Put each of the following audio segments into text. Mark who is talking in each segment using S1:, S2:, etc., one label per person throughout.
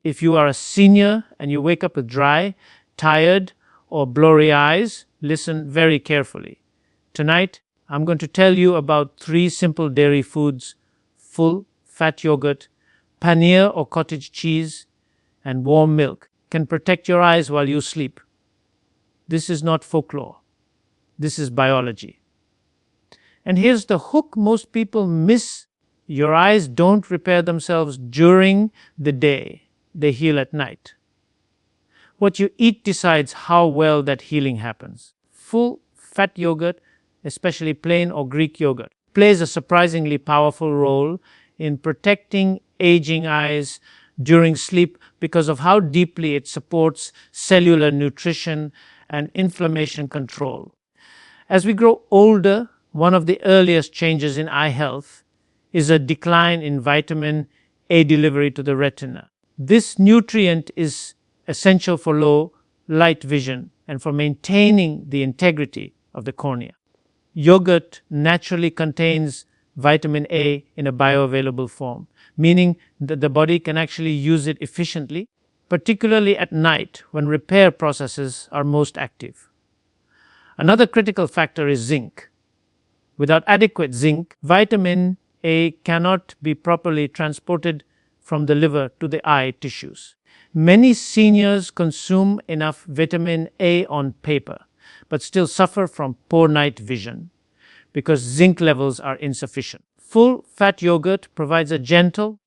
S1: If you are a senior and you wake up with dry, tired, or blurry eyes, listen very carefully. Tonight, I'm going to tell you about 3 simple dairy foods: full fat yogurt, paneer or cottage cheese, and warm milk can protect your eyes while you sleep. This is not folklore. This is biology. And here's the hook most people miss. Your eyes don't repair themselves during the day. They heal at night. What you eat decides how well that healing happens. Full fat yogurt, especially plain or Greek yogurt, plays a surprisingly powerful role in protecting aging eyes during sleep because of how deeply it supports cellular nutrition and inflammation control. As we grow older, one of the earliest changes in eye health is a decline in vitamin A delivery to the retina. This nutrient is essential for low light vision and for maintaining the integrity of the cornea. Yogurt naturally contains vitamin A in a bioavailable form, meaning that the body can actually use it efficiently, particularly at night when repair processes are most active. Another critical factor is zinc. Without adequate zinc, vitamin A cannot be properly transported from the liver to the eye tissues. Many seniors consume enough vitamin A on paper, but still suffer from poor night vision because zinc levels are insufficient. Full fat yogurt provides a gentle,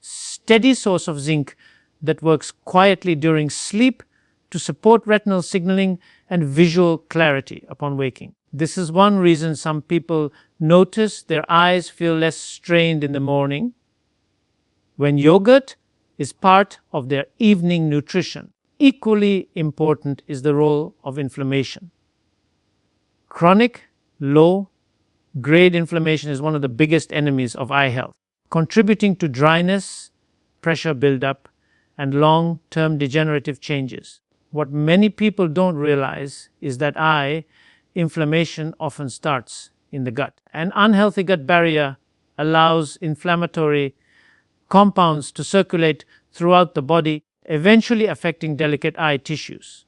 S1: steady source of zinc that works quietly during sleep to support retinal signaling and visual clarity upon waking. This is one reason some people notice their eyes feel less strained in the morning when yogurt is part of their evening nutrition. Equally important is the role of inflammation. Chronic, low-grade inflammation is one of the biggest enemies of eye health, contributing to dryness, pressure buildup, and long-term degenerative changes. What many people don't realize is that eye inflammation often starts in the gut. An unhealthy gut barrier allows inflammatory compounds to circulate throughout the body, eventually affecting delicate eye tissues.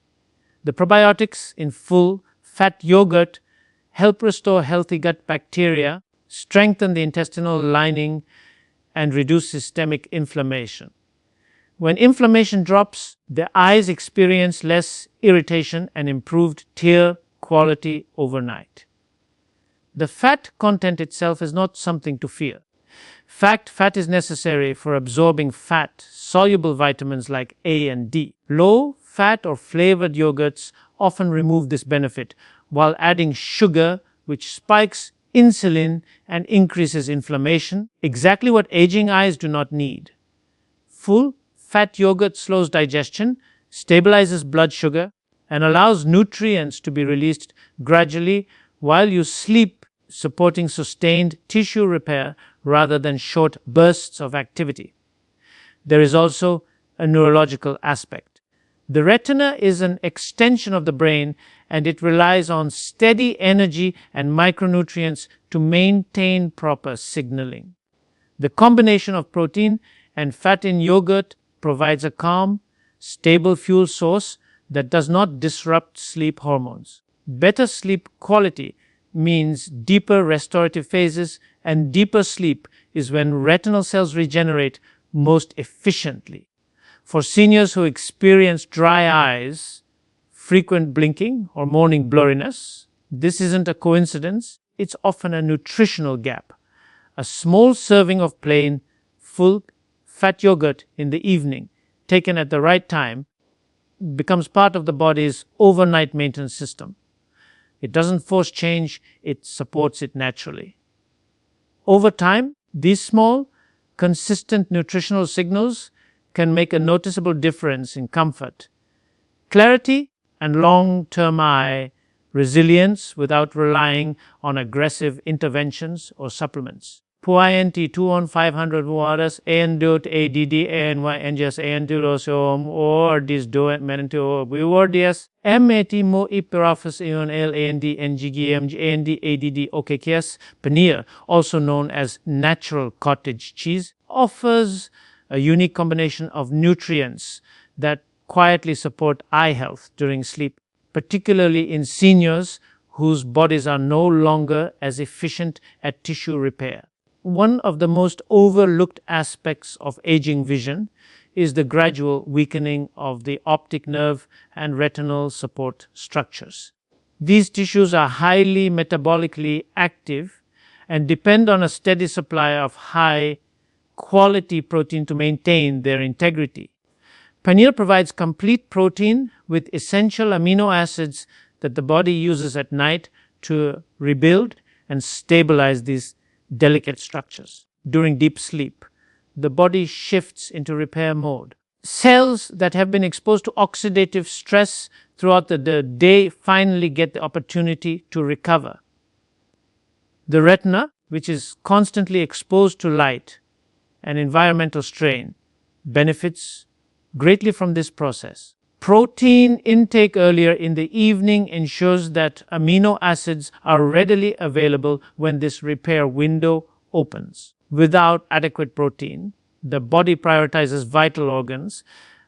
S1: The probiotics in full fat yogurt help restore healthy gut bacteria, strengthen the intestinal lining, and reduce systemic inflammation. When inflammation drops, the eyes experience less irritation and improved tear quality overnight. The fat content itself is not something to fear. Fat is necessary for absorbing fat-soluble vitamins like A and D. Low-fat or flavored yogurts often remove this benefit while adding sugar, which spikes insulin and increases inflammation, exactly what aging eyes do not need. Full fat yogurt slows digestion, stabilizes blood sugar, and allows nutrients to be released gradually while you sleep, supporting sustained tissue repair rather than short bursts of activity. There is also a neurological aspect. The retina is an extension of the brain, and it relies on steady energy and micronutrients to maintain proper signaling. The combination of protein and fat in yogurt provides a calm, stable fuel source that does not disrupt sleep hormones. Better sleep quality means deeper restorative phases, and deeper sleep is when retinal cells regenerate most efficiently. For seniors who experience dry eyes, frequent blinking, or morning blurriness, this isn't a coincidence, it's often a nutritional gap. A small serving of plain, full fat yogurt in the evening, taken at the right time, becomes part of the body's overnight maintenance system. It doesn't force change, it supports it naturally. Over time, these small, consistent nutritional signals can make a noticeable difference in comfort, clarity, and long-term eye resilience without relying on aggressive interventions or supplements. Point 2 on 500 waters and dot add and ngs and durosom or dis do menento vivordias mat mo iperafis ion l and ngm and add okks. Paneer, also known as natural cottage cheese, offers a unique combination of nutrients that quietly support eye health during sleep, particularly in seniors whose bodies are no longer as efficient at tissue repair. One of the most overlooked aspects of aging vision is the gradual weakening of the optic nerve and retinal support structures. These tissues are highly metabolically active and depend on a steady supply of high quality protein to maintain their integrity. Paneer provides complete protein with essential amino acids that the body uses at night to rebuild and stabilize these delicate structures. During deep sleep, the body shifts into repair mode. Cells that have been exposed to oxidative stress throughout the day finally get the opportunity to recover. The retina, which is constantly exposed to light and environmental strain, benefits greatly from this process. Protein intake earlier in the evening ensures that amino acids are readily available when this repair window opens. Without adequate protein, the body prioritizes vital organs,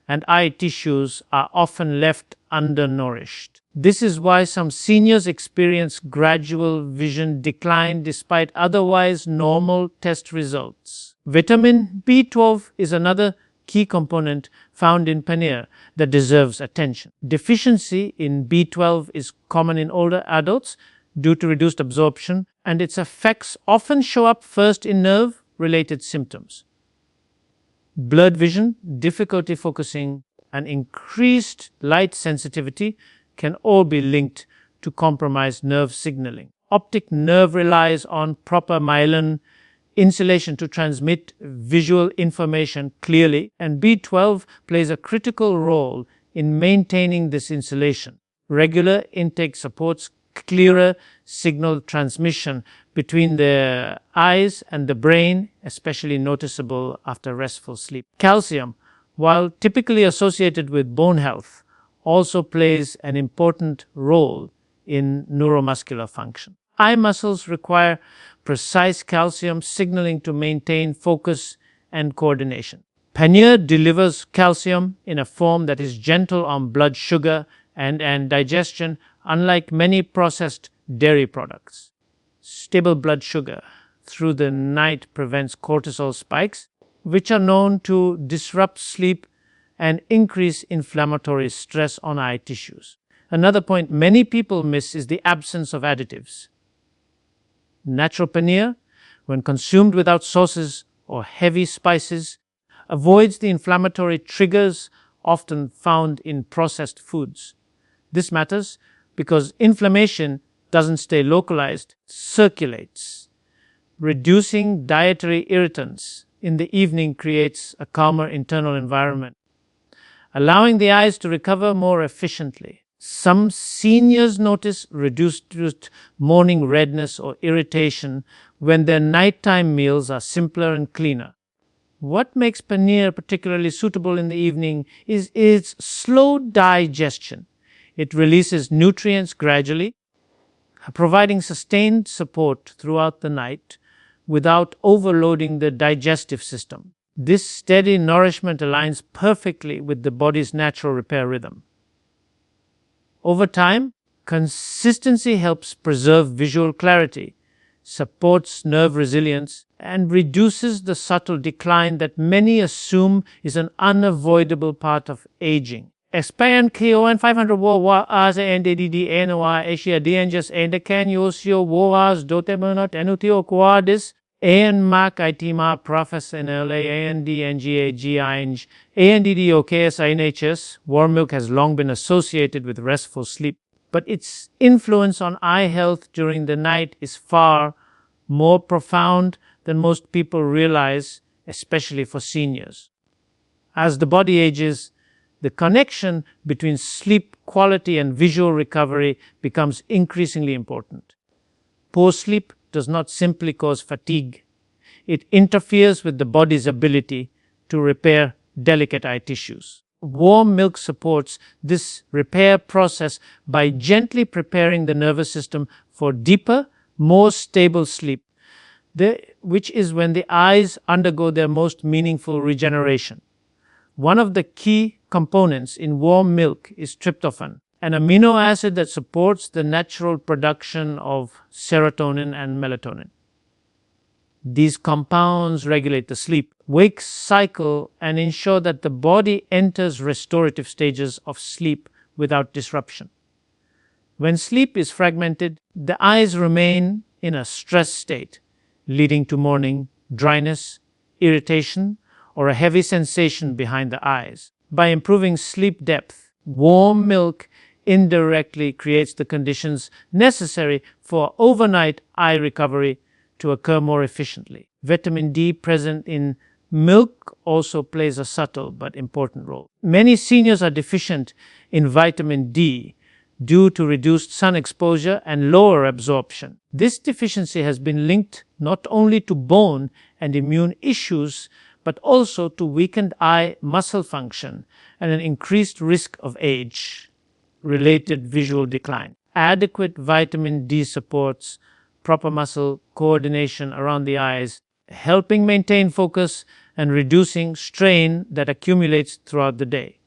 S1: and eye tissues are often left undernourished. This is why some seniors experience gradual vision decline despite otherwise normal test results. Vitamin B12 is another key component found in paneer that deserves attention. Deficiency in B12 is common in older adults due to reduced absorption, and its effects often show up first in nerve-related symptoms. Blurred vision, difficulty focusing, and increased light sensitivity can all be linked to compromised nerve signaling. Optic nerve relies on proper myelin insulation to transmit visual information clearly, and B12 plays a critical role in maintaining this insulation. Regular intake supports clearer signal transmission between the eyes and the brain, especially noticeable after restful sleep. Calcium, while typically associated with bone health, also plays an important role in neuromuscular function. Eye muscles require precise calcium signaling to maintain focus and coordination. Paneer delivers calcium in a form that is gentle on blood sugar and digestion, unlike many processed dairy products. Stable blood sugar through the night prevents cortisol spikes, which are known to disrupt sleep and increase inflammatory stress on eye tissues. Another point many people miss is the absence of additives. Natural paneer, when consumed without sauces or heavy spices, avoids the inflammatory triggers often found in processed foods. This matters because inflammation doesn't stay localized, it circulates. Reducing dietary irritants in the evening creates a calmer internal environment, allowing the eyes to recover more efficiently. Some seniors notice reduced morning redness or irritation when their nighttime meals are simpler and cleaner. What makes paneer particularly suitable in the evening is its slow digestion. It releases nutrients gradually, providing sustained support throughout the night without overloading the digestive system. This steady nourishment aligns perfectly with the body's natural repair rhythm. Over time, consistency helps preserve visual clarity, supports nerve resilience, and reduces the subtle decline that many assume is an unavoidable part of aging. Expand KON 500 war as and DDNOI Asia DNGS and can Yosio wars dotemana tenutio quadis and Mac Itima professional ANDNGA GING ANDDOKS INHS. Warm milk has long been associated with restful sleep, but its influence on eye health during the night is far more profound than most people realize, especially for seniors. As the body ages, the connection between sleep quality and visual recovery becomes increasingly important. Poor sleep does not simply cause fatigue. It interferes with the body's ability to repair delicate eye tissues. Warm milk supports this repair process by gently preparing the nervous system for deeper, more stable sleep. which is when the eyes undergo their most meaningful regeneration. One of the key components in warm milk is tryptophan, an amino acid that supports the natural production of serotonin and melatonin. These compounds regulate the sleep-wake cycle and ensure that the body enters restorative stages of sleep without disruption. When sleep is fragmented, the eyes remain in a stress state, leading to morning dryness, irritation, or a heavy sensation behind the eyes. By improving sleep depth, warm milk indirectly creates the conditions necessary for overnight eye recovery to occur more efficiently. Vitamin D present in milk also plays a subtle but important role. Many seniors are deficient in vitamin D due to reduced sun exposure and lower absorption. This deficiency has been linked not only to bone and immune issues, but also to weakened eye muscle function and an increased risk of age-related visual decline. Adequate vitamin D supports proper muscle coordination around the eyes, helping maintain focus and reducing strain that accumulates throughout the day.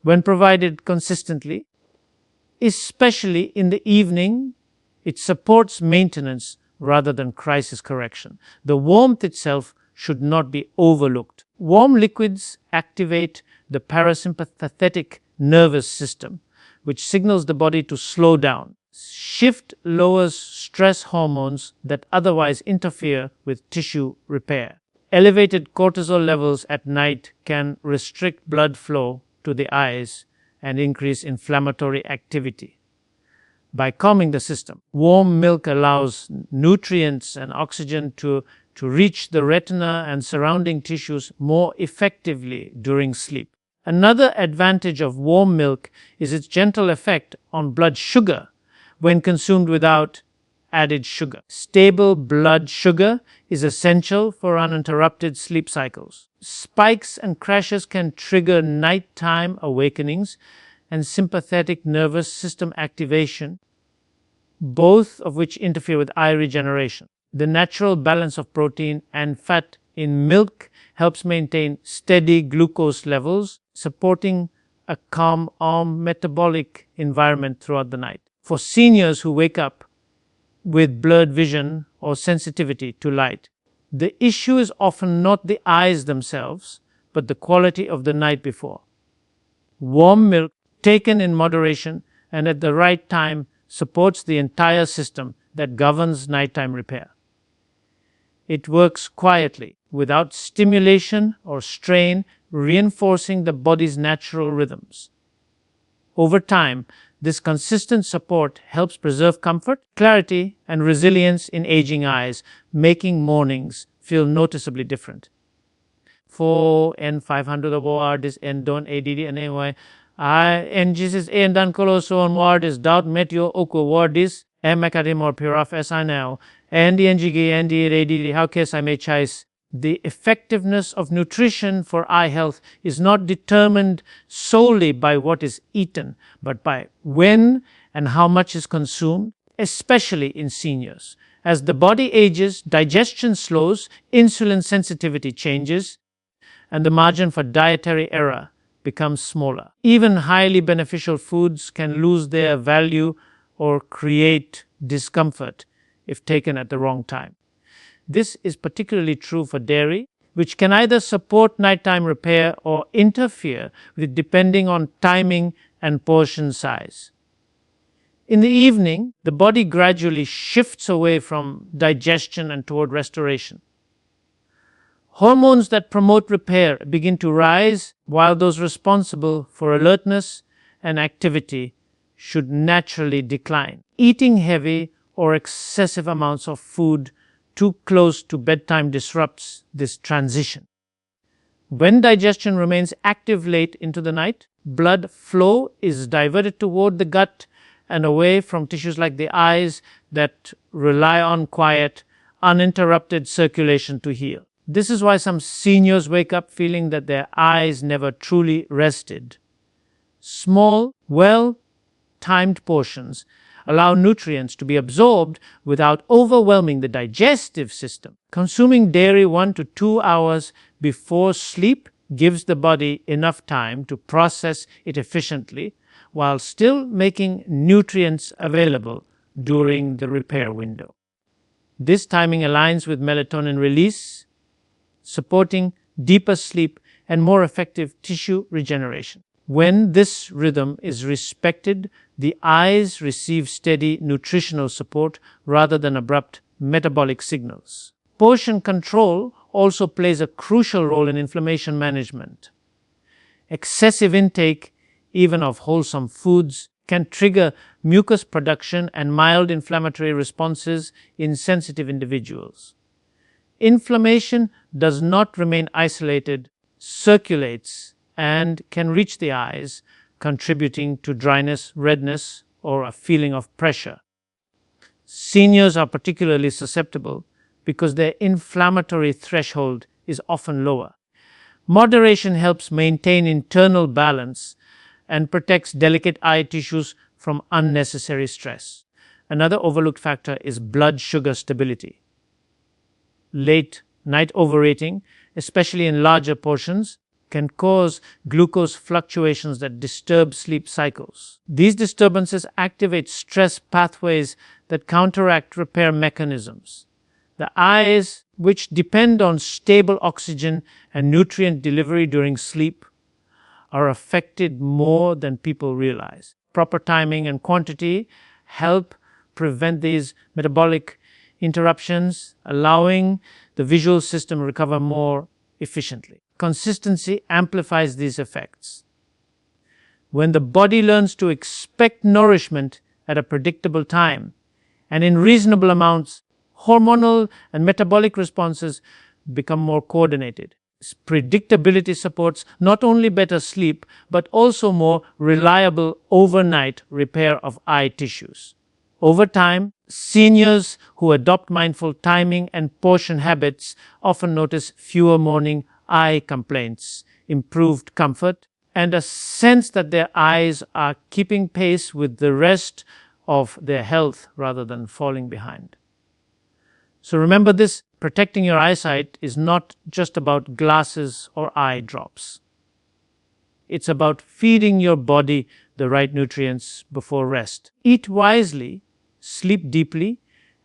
S1: When provided consistently, especially in the evening, it supports maintenance rather than crisis correction. The warmth itself should not be overlooked. Warm liquids activate the parasympathetic nervous system, which signals the body to slow down. Shift lowers stress hormones that otherwise interfere with tissue repair. Elevated cortisol levels at night can restrict blood flow to the eyes and increase inflammatory activity. By calming the system, warm milk allows nutrients and oxygen to reach the retina and surrounding tissues more effectively during sleep. Another advantage of warm milk is its gentle effect on blood sugar when consumed without added sugar. Stable blood sugar is essential for uninterrupted sleep cycles. Spikes and crashes can trigger nighttime awakenings and sympathetic nervous system activation, both of which interfere with eye regeneration. The natural balance of protein and fat in milk helps maintain steady glucose levels, supporting a calm metabolic environment throughout the night. For seniors who wake up with blurred vision or sensitivity to light, the issue is often not the eyes themselves, but the quality of the night before. Warm milk, taken in moderation and at the right time, supports the entire system that governs nighttime repair. It works quietly, without stimulation or strain, reinforcing the body's natural rhythms. Over time, this consistent support helps preserve comfort, clarity, and resilience in aging eyes, making mornings feel noticeably different. 4 and 500 of word is and don't ADD and anyway. And Jesus and dan coloso on word is doubt meteo oko word is emakadim or piraf as I know. And the NGG and the ADD how case I may chase. The effectiveness of nutrition for eye health is not determined solely by what is eaten, but by when and how much is consumed, especially in seniors. As the body ages, digestion slows, insulin sensitivity changes, and the margin for dietary error becomes smaller. Even highly beneficial foods can lose their value or create discomfort if taken at the wrong time. This is particularly true for dairy, which can either support nighttime repair or interfere with depending on timing and portion size. In the evening, the body gradually shifts away from digestion and toward restoration. Hormones that promote repair begin to rise, while those responsible for alertness and activity should naturally decline. Eating heavy or excessive amounts of food too close to bedtime disrupts this transition. When digestion remains active late into the night, blood flow is diverted toward the gut and away from tissues like the eyes that rely on quiet, uninterrupted circulation to heal. This is why some seniors wake up feeling that their eyes never truly rested. Small, well-timed portions allow nutrients to be absorbed without overwhelming the digestive system. Consuming dairy 1 to 2 hours before sleep gives the body enough time to process it efficiently while still making nutrients available during the repair window. This timing aligns with melatonin release, supporting deeper sleep and more effective tissue regeneration. When this rhythm is respected, the eyes receive steady nutritional support rather than abrupt metabolic signals. Portion control also plays a crucial role in inflammation management. Excessive intake, even of wholesome foods, can trigger mucus production and mild inflammatory responses in sensitive individuals. Inflammation does not remain isolated, circulates, and can reach the eyes, contributing to dryness, redness, or a feeling of pressure. Seniors are particularly susceptible because their inflammatory threshold is often lower. Moderation helps maintain internal balance and protects delicate eye tissues from unnecessary stress. Another overlooked factor is blood sugar stability. Late night overeating, especially in larger portions, can cause glucose fluctuations that disturb sleep cycles. These disturbances activate stress pathways that counteract repair mechanisms. The eyes, which depend on stable oxygen and nutrient delivery during sleep, are affected more than people realize. Proper timing and quantity help prevent these metabolic interruptions, allowing the visual system to recover more efficiently. Consistency amplifies these effects. When the body learns to expect nourishment at a predictable time and in reasonable amounts, hormonal and metabolic responses become more coordinated. Predictability supports not only better sleep, but also more reliable overnight repair of eye tissues. Over time, seniors who adopt mindful timing and portion habits often notice fewer morning eye complaints, improved comfort, and a sense that their eyes are keeping pace with the rest of their health rather than falling behind. So remember this, protecting your eyesight is not just about glasses or eye drops. It's about feeding your body the right nutrients before rest. Eat wisely, sleep deeply,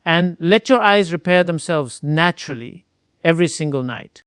S1: and let your eyes repair themselves naturally every single night.